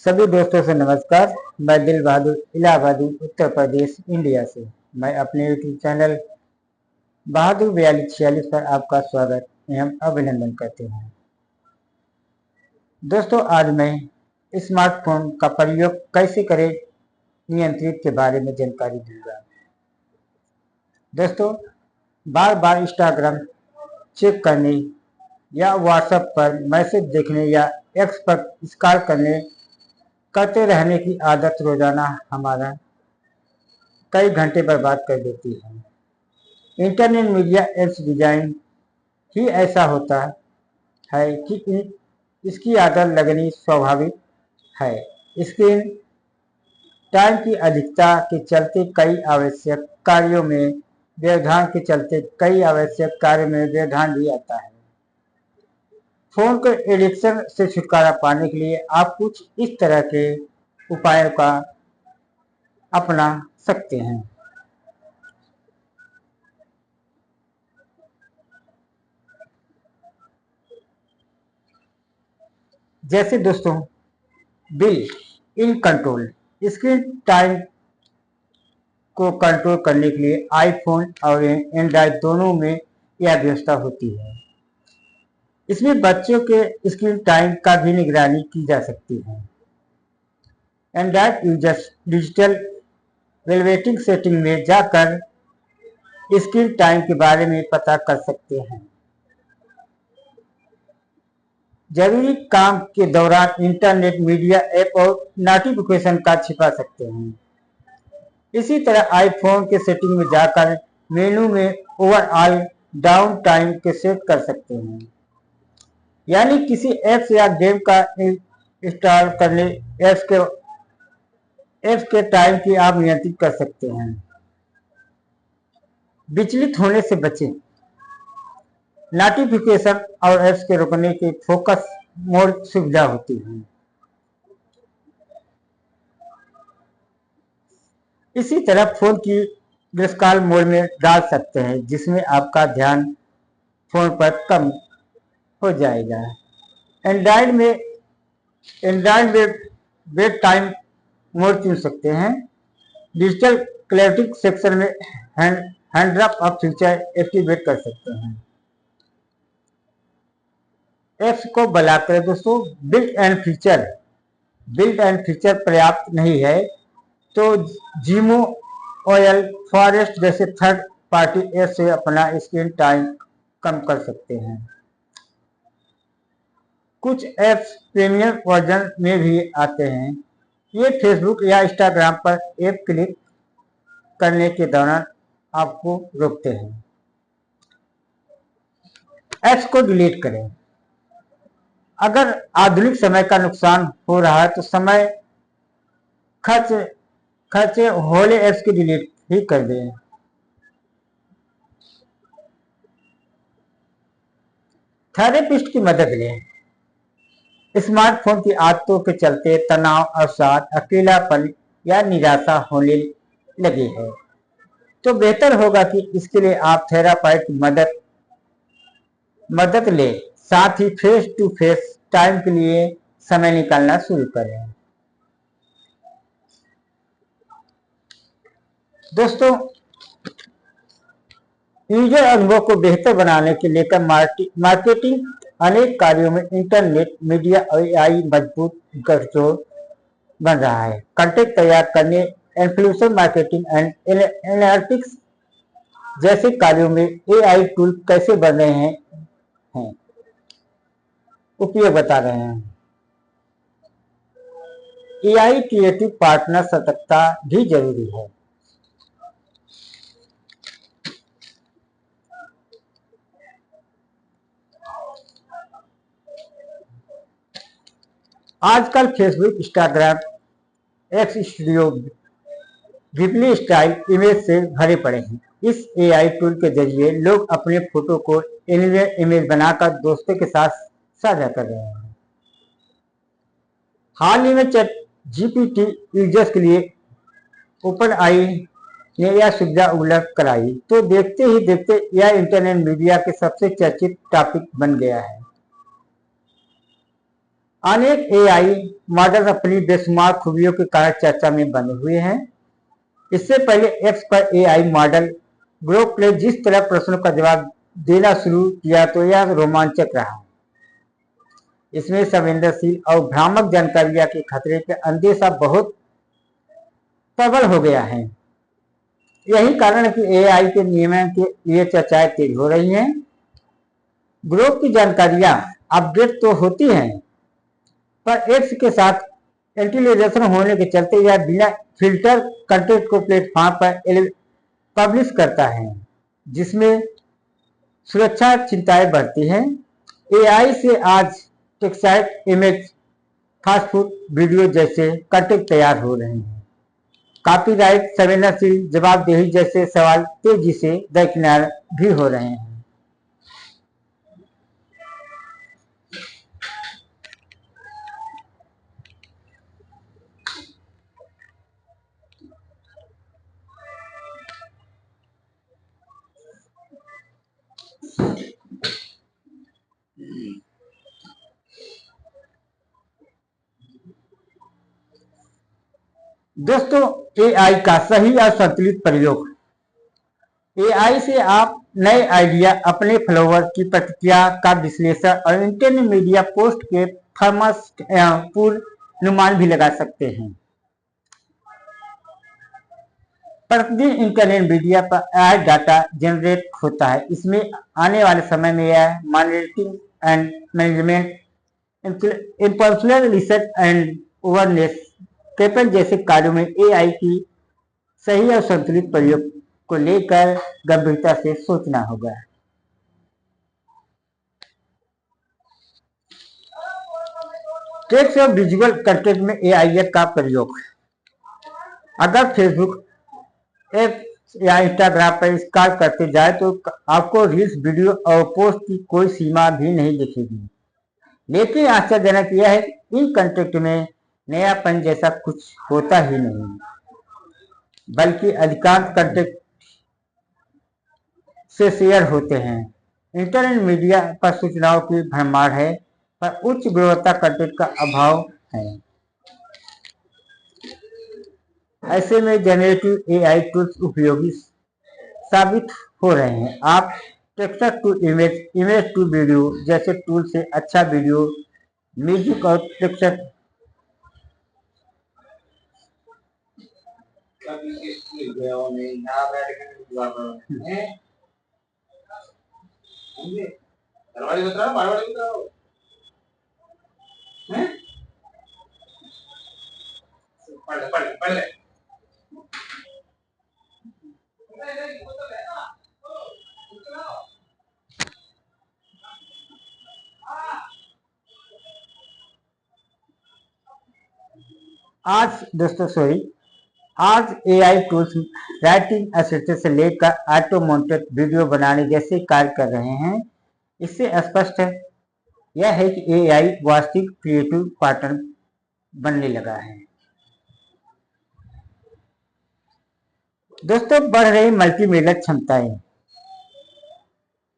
सभी दोस्तों से नमस्कार। मैं दिल बहादुर इलाहाबादी उत्तर प्रदेश इंडिया से मैं अपने यूट्यूब चैनल बहादुर 4246 पर आपका स्वागत एवं अभिनंदन करते हैं। दोस्तों, आज मैं स्मार्टफोन का प्रयोग कैसे करें नियंत्रित के बारे में जानकारी दूंगा। दोस्तों, बार बार इंस्टाग्राम चेक करने या व्हाट्सएप पर मैसेज देखने या एक्स पर स्क्रॉल करते रहने की आदत रोजाना हमारा कई घंटे बर्बाद कर देती है। इंटरनेट मीडिया एप्स डिजाइन ही ऐसा होता है कि इसकी आदत लगनी स्वाभाविक है। स्क्रीन टाइम की अधिकता के चलते कई आवश्यक कार्य में व्यवधान भी आता है। फोन के एडिक्शन से छुटकारा पाने के लिए आप कुछ इस तरह के उपायों का अपना सकते हैं। जैसे दोस्तों, built in control. Screen time को कंट्रोल करने के लिए आईफोन और एंड्रॉइड दोनों में यह व्यवस्था होती है। इसमें बच्चों के स्क्रीन टाइम का भी निगरानी की जा सकती है। एंड्रॉइड यूजर्स डिजिटल वेलवेटिंग सेटिंग में जाकर स्क्रीन टाइम के बारे में पता कर सकते हैं। जरूरी काम के दौरान इंटरनेट मीडिया ऐप और नोटिफिकेशन का छिपा सकते हैं। इसी तरह आईफोन के सेटिंग में जाकर मेनू में ओवरऑल डाउन टाइम के सेट कर सकते हैं, यानी किसी ऐप्स या गेम का इंस्टॉल करने ऐप्स के टाइम की आप नियंत्रित कर सकते हैं। विचलित होने से बचें। नोटिफिकेशन और ऐप्स के रोकने की फोकस मोड सुविधा होती है। इसी तरह फोन की ग्रेस्काल मोड में डाल सकते हैं, जिसमें आपका ध्यान फोन पर कम हो जाएगा। एंड्रॉइड में बेड टाइम मोड चुन सकते हैं। डिजिटल क्लैरिटी सेक्शन में hand drop of feature activate कर सकते हैं। ऐप्स को ब्लॉक करें। दोस्तों, बिल्ट एंड फीचर पर्याप्त नहीं है तो जीमो ऑयल फॉरेस्ट जैसे थर्ड पार्टी ऐप से अपना स्क्रीन टाइम कम कर सकते हैं। कुछ ऐप्स प्रीमियम वर्जन में भी आते हैं। ये फेसबुक या इंस्टाग्राम पर ऐप क्लिक करने के दौरान आपको रोकते हैं। ऐप्स को डिलीट करें। अगर आधुनिक समय का नुकसान हो रहा है तो समय खर्चे होले ऐप्स की डिलीट ही कर दें। थेरेपिस्ट की मदद लें। स्मार्टफोन की आदतों के चलते तनाव, अवसाद, अकेलापन या निराशा होने लगी है तो बेहतर होगा कि इसके लिए आप थेरापिस्ट की मदद लें। साथ ही फेस टू फेस टाइम के लिए समय निकालना शुरू करें। दोस्तों, यूजर अनुभव को बेहतर बनाने के लेकर मार्केटिंग अनेक कार्यों में इंटरनेट मीडिया और एआई मजबूत गठजोड़ बन रहा है। कंटेंट तैयार करने, इन्फ्लुएंसर मार्केटिंग एंड एनालिटिक्स जैसे कार्यों में एआई टूल कैसे बन रहे हैं उपयोग बता रहे हैं। एआई क्रिएटिव पार्टनर सतर्कता भी जरूरी है। आजकल Facebook, Instagram, x studio, Ghibli style image से भरे पड़े हैं। इस एआई टूल के जरिए लोग अपने फोटो को एनिमेटेड इमेज बनाकर दोस्तों के साथ साझा कर रहे हैं। हाल ही में चैट जीपीटी यूजर्स के लिए ओपन आई ने यह सुविधा उपलब्ध कराई तो देखते ही देखते यह इंटरनेट मीडिया के सबसे चर्चित टॉपिक बन गया है। अनेक एआई मॉडल अपनी बेशुमार खूबियों के कारण चर्चा में बने हुए हैं। इससे पहले एक्स पर एआई मॉडल ग्रोक ने जिस तरह प्रश्नों का जवाब देना शुरू किया तो यह रोमांचक रहा। इसमें संवेदनशील और भ्रामक जानकारियां के खतरे का अंदेशा बहुत प्रबल हो गया है। यही कारण है कि एआई के नियमन के लिए चर्चाएं तेज हो रही हैं। ग्रोक की जानकारियां अपडेट तो होती हैं, पर एक्स के साथ इंटेलिजेंस होने के चलते यह बिना फिल्टर कंटेंट को प्लेटफॉर्म पर पब्लिश करता है, जिसमें सुरक्षा चिंताएं बढ़ती हैं। एआई से आज text, image, fast food video जैसे कंटेंट तैयार हो रहे हैं। कॉपीराइट, संवेदनशील जवाबदेही जैसे सवाल तेजी से दरकिनार भी हो रहे हैं। दोस्तों, एआई का सही और संतुलित प्रयोग। एआई से आप नए आइडिया, अपने फॉलोअर की प्रतिक्रिया का विश्लेषण और इंटरनेट मीडिया पोस्ट के फॉर्मेट पूर्वानुमान भी लगा सकते हैं। प्रतिदिन इंटरनेट मीडिया पर एआई डाटा जनरेट होता है। इसमें आने वाले समय में यह monitoring and management, impulsive research and awareness campaign जैसे कार्यों में एआई की सही और संतुलित प्रयोग को लेकर गंभीरता से सोचना होगा। टेक्स्ट और विजुअल कंटेंट में एआई का प्रयोग। अगर फेसबुक ऐप या इंस्टाग्राम पर स्क्रॉल करते जाए तो आपको रील्स, वीडियो और पोस्ट की कोई सीमा भी नहीं दिखेगी। लेकिन आश्चर्यजनक यह है कि इन कंटेंट में नयापन जैसा कुछ होता ही नहीं, बल्कि अधिकांश कंटेंट से शेयर होते हैं। इंटरनेट मीडिया पर सूचनाओं की भरमार है, पर उच्च गुणवत्ता कंटेंट का अभाव है। ऐसे में जनरेटिव एआई टूल्स उपयोगी साबित हो रहे हैं। आप text to image, image to video जैसे टूल से अच्छा वीडियो, म्यूजिक और टेक्स्ट आज एआई टूल्स राइटिंग असिस्टेंट से लेकर ऑटोमेटेड वीडियो बनाने जैसे कार्य कर रहे हैं। इससे स्पष्ट यह है कि एआई वास्तविक क्रिएटिव पार्टनर बनने लगा है। दोस्तों, बढ़ रही मल्टीमीडिया क्षमताएं।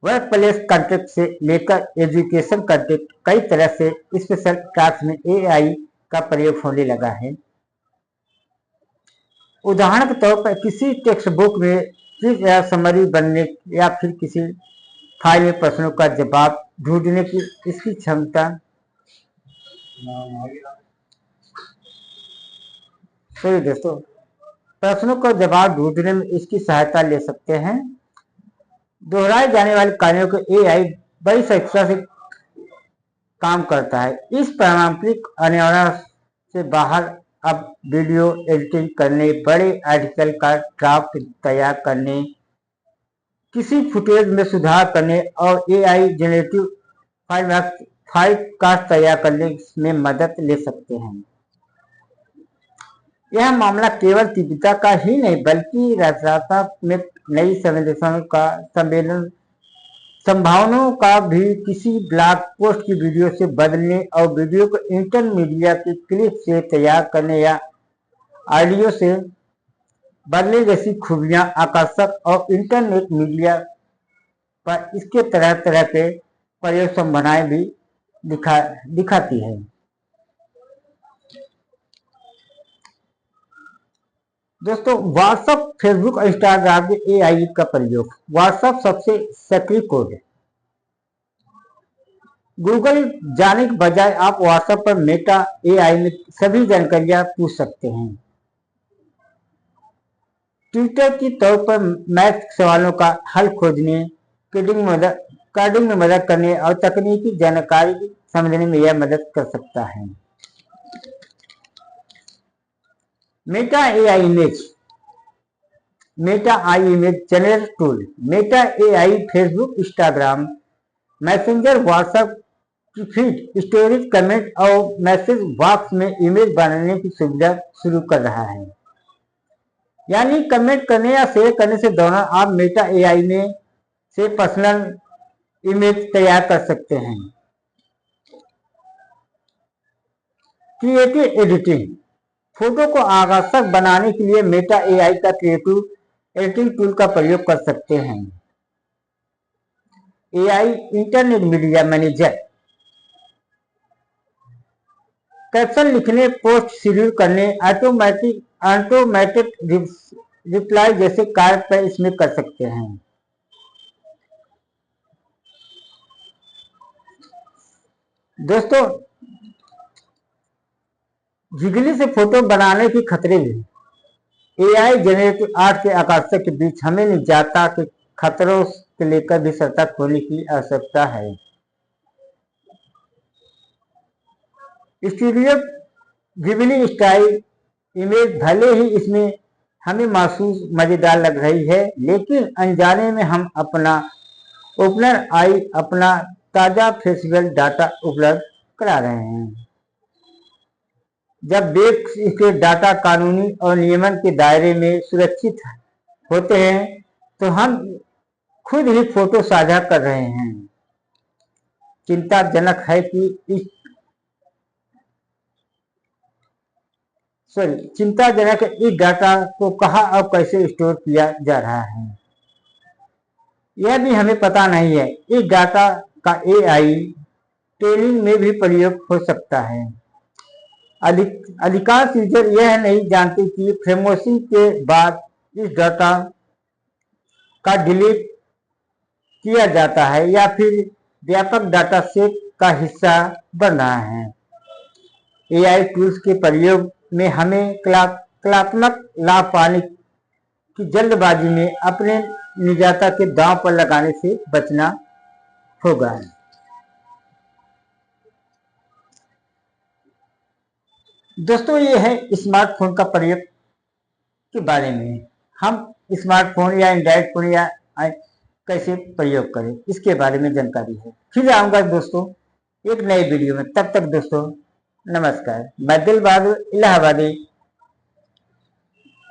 वर्क प्लेस कंटेंट से लेकर एजुकेशन कंटेंट, कई तरह से स्पेशल टास्क में एआई का प्रयोग होने लगा है। उदाहरण के तौर पर किसी टेक्स्ट बुक में क्विज या समरी बनने या फिर किसी फाइल में प्रश्नों का जवाब ढूंढने की इसकी क्षमता सही दोस्तों, प्रश्नों का जवाब ढूंढने में इसकी सहायता ले सकते हैं। दोहराए जाने वाले कार्यों को एआई बड़ी सटीकता से काम करता है। इस पारंपरिक अनिवार्य से बाहर अब वीडियो एडिटिंग करने, बड़े आर्टिकल का ड्राफ्ट तैयार करने, किसी फुटेज में सुधार करने और एआई जनरेटिव फाइल का तैयार करने में मदद ले सकते हैं। यह मामला केवल तीव्रता का ही नहीं, बल्कि रचनात्मक में नई संभावनाओं का भी। किसी ब्लॉग पोस्ट की वीडियो से बदलने और वीडियो को इंटरनेट मीडिया की क्लिप से तैयार करने या ऑडियो से बदलने जैसी खूबियां आकर्षक और इंटरनेट मीडिया पर इसके तरह तरह के प्रयोग संभावनाएं भी दिखाती है। दोस्तों व्हाट्सएप, फेसबुक और इंस्टाग्राम के एआई का प्रयोग। व्हाट्सएप सबसे सक्रिय कोड है। गूगल जाने के बजाय आप व्हाट्सएप पर मेटा एआई में सभी जानकारियां पूछ सकते हैं। ट्विटर की तौर पर मैथ सवालों का हल खोजने, कोडिंग में मदद करने और तकनीकी जानकारी समझने में यह मदद कर सकता है। Meta AI image, Meta AI image generator tool. Meta AI Facebook, Instagram, Messenger, WhatsApp की फीड, स्टोरेज, कमेंट और मैसेज बॉक्स में इमेज बनाने की सुविधा शुरू कर रहा है। यानी कमेंट करने या शेयर करने से दौरान आप मेटा एआई में से पर्सनल इमेज तैयार कर सकते हैं। क्रिएटिव एडिटिंग, फोटो को आकर्षक बनाने के लिए मेटा एआई का क्रिएटिव एडिटिंग टूल का प्रयोग कर सकते हैं। AI internet media manager, caption लिखने, पोस्ट शेड्यूल करने, ऑटोमेटिक रिप्लाई जैसे कार्य पर इसमें कर सकते हैं। दोस्तों झिगली से फोटो बनाने की खतरे भी। एआई जनरेटिव आर्ट के आकर्षक के बीच हमें निजाता के खतरों के लेकर भी सतर्क होने की आवश्यकता है। स्टूडियो घिबली स्टाइल इमेज भले ही इसमें हमें महसूस मजेदार लग रही है, लेकिन अनजाने में हम अपना ओपनर आई अपना ताजा फेस्टिवल डाटा उपलब्ध करा रहे हैं। जब बैंक इसके डाटा कानूनी और नियमन के दायरे में सुरक्षित होते हैं तो हम खुद ही फोटो साझा कर रहे हैं। चिंताजनक है कि इस डाटा को कहाँ और कैसे स्टोर किया जा रहा है, यह भी हमें पता नहीं है। इस डाटा का एआई ट्रेनिंग में भी प्रयोग हो सकता है। अधिकांश यूजर यह नहीं जानते कि खामोशी के बाद इस डाटा का डिलीट किया जाता है या फिर व्यापक डाटा सेट का हिस्सा बन रहा है। एआई टूल्स के प्रयोग में हमें कलात्मक लाभ पाने की जल्दबाजी में अपने निजता के दांव पर लगाने से बचना होगा। दोस्तों ये है स्मार्टफोन का प्रयोग के बारे में। हम स्मार्टफोन या एंड्रॉइड फोन या कैसे प्रयोग करें इसके बारे में जानकारी है। फिर आऊंगा दोस्तों एक नए वीडियो में। तब तक दोस्तों नमस्कार। मैं दिल बहादुर, इलाहाबादी,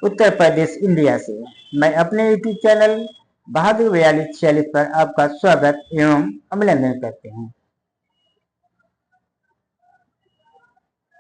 उत्तर प्रदेश, इंडिया से। मैं अपने यूट्यूब चैनल बहादुर 4246 पर आपका स्वागत एवं अभिनंदन करते हैं।